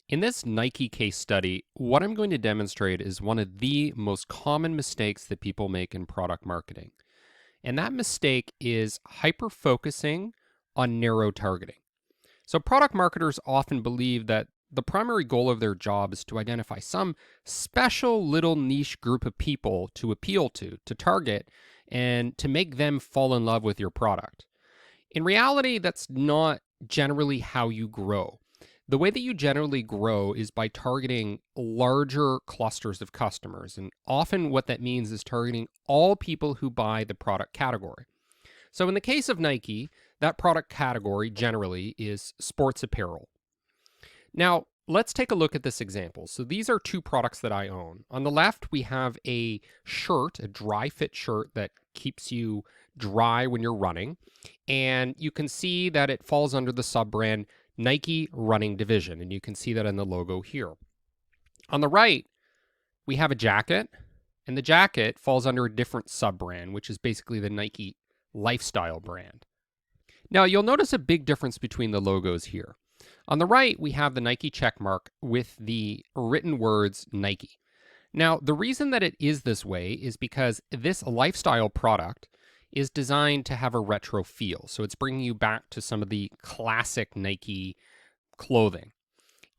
In this Nike case study, what I'm going to demonstrate is one of the most common mistakes that people make in product marketing. And that mistake is hyper-focusing on narrow targeting. So product marketers often believe that the primary goal of their job is to identify some special little niche group of people to appeal to target, and to make them fall in love with your product. In reality, that's not generally how you grow. The way that you generally grow is by targeting larger clusters of customers. And often what that means is targeting all people who buy the product category. So in the case of Nike, that product category generally is sports apparel. Now, let's take a look at this example. So these are two products that I own. On the left, we have a shirt, a dry fit shirt that keeps you dry when you're running. And you can see that it falls under the sub-brand Nike Running Division. And you can see that in the logo here. On the right, we have a jacket. And the jacket falls under a different sub-brand, which is basically the Nike Lifestyle brand. Now, you'll notice a big difference between the logos here. On the right, we have the Nike check mark with the written words Nike. Now, the reason that it is this way is because this lifestyle product is designed to have a retro feel. So it's bringing you back to some of the classic Nike clothing.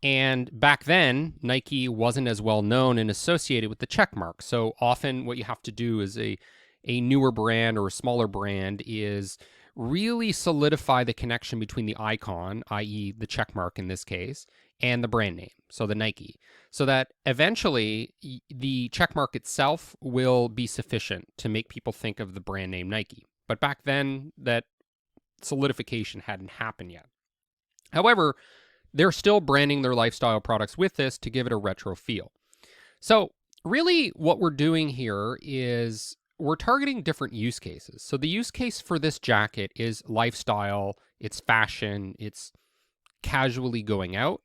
And back then, Nike wasn't as well known and associated with the check mark. So often what you have to do is a newer brand or a smaller brand is really solidify the connection between the icon, i.e. the check mark in this case, and the brand name, so the Nike, so that eventually the check mark itself will be sufficient to make people think of the brand name Nike. But back then, that solidification hadn't happened yet. However, they're still branding their lifestyle products with this to give it a retro feel. So really what we're doing here is we're targeting different use cases. So the use case for this jacket is lifestyle, it's fashion, it's casually going out.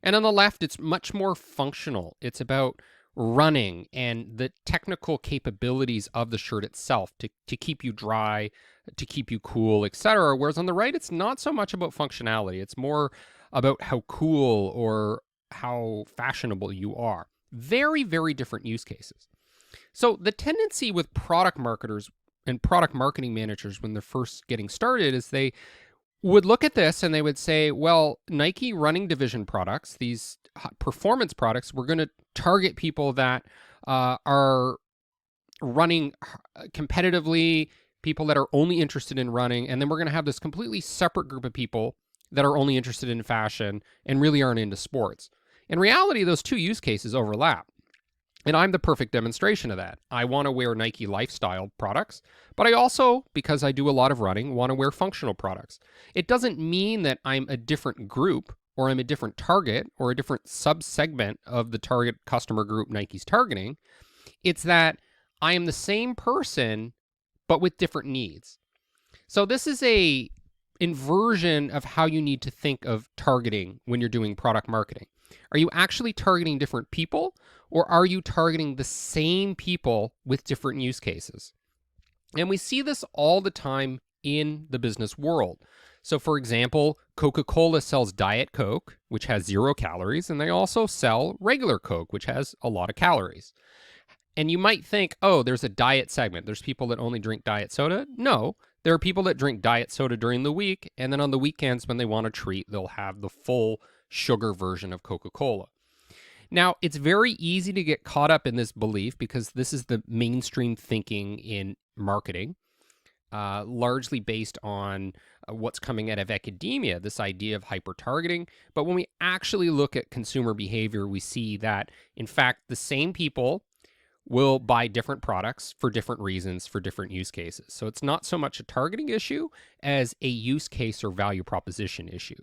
And on the left, it's much more functional. It's about running and the technical capabilities of the shirt itself to keep you dry, to keep you cool, etc. Whereas on the right, it's not so much about functionality. It's more about how cool or how fashionable you are. Very, very different use cases. So the tendency with product marketers and product marketing managers when they're first getting started is they would look at this and they would say, well, Nike Running Division products, these performance products, we're going to target people that are running competitively, people that are only interested in running, and then we're going to have this completely separate group of people that are only interested in fashion and really aren't into sports. In reality, those two use cases overlap. And I'm the perfect demonstration of that. I want to wear Nike lifestyle products, but I also, because I do a lot of running, want to wear functional products. It doesn't mean that I'm a different group or I'm a different target or a different subsegment of the target customer group Nike's targeting. It's that I am the same person, but with different needs. So this is a inversion of how you need to think of targeting when you're doing product marketing. Are you actually targeting different people, or are you targeting the same people with different use cases? And we see this all the time in the business world. So for example, Coca-Cola sells Diet Coke, which has 0 calories, and they also sell regular Coke, which has a lot of calories. And you might think, oh, there's a diet segment. There's people that only drink diet soda. No, there are people that drink diet soda during the week, and then on the weekends when they want a treat, they'll have the full sugar version of Coca-Cola. Now, it's very easy to get caught up in this belief because this is the mainstream thinking in marketing, largely based on what's coming out of academia, this idea of hyper-targeting. But when we actually look at consumer behavior, we see that, in fact, the same people will buy different products for different reasons, for different use cases. So it's not so much a targeting issue as a use case or value proposition issue.